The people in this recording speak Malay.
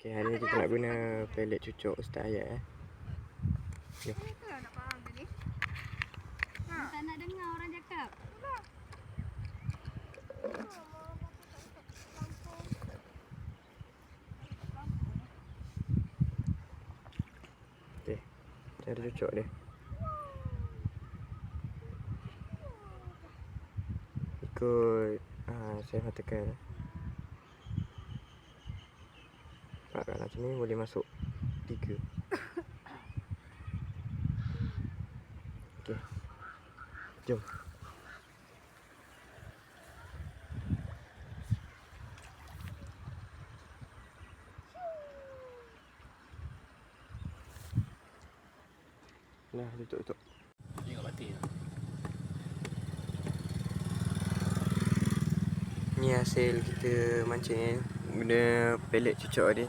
Okay, hari ni kita nak guna pelet cucuk Ustaz Hayat Jom. Nak faham tadi? Tak nak dengar orang cakap. Okay, cara cucuk dia. Ikut saya katakan. Kalau macam ni boleh masuk 3. Okey. Jom. Nah, tutup. Dia kat batin. Ni hasil kita mancing ni. Guna pelet cucuk tadi.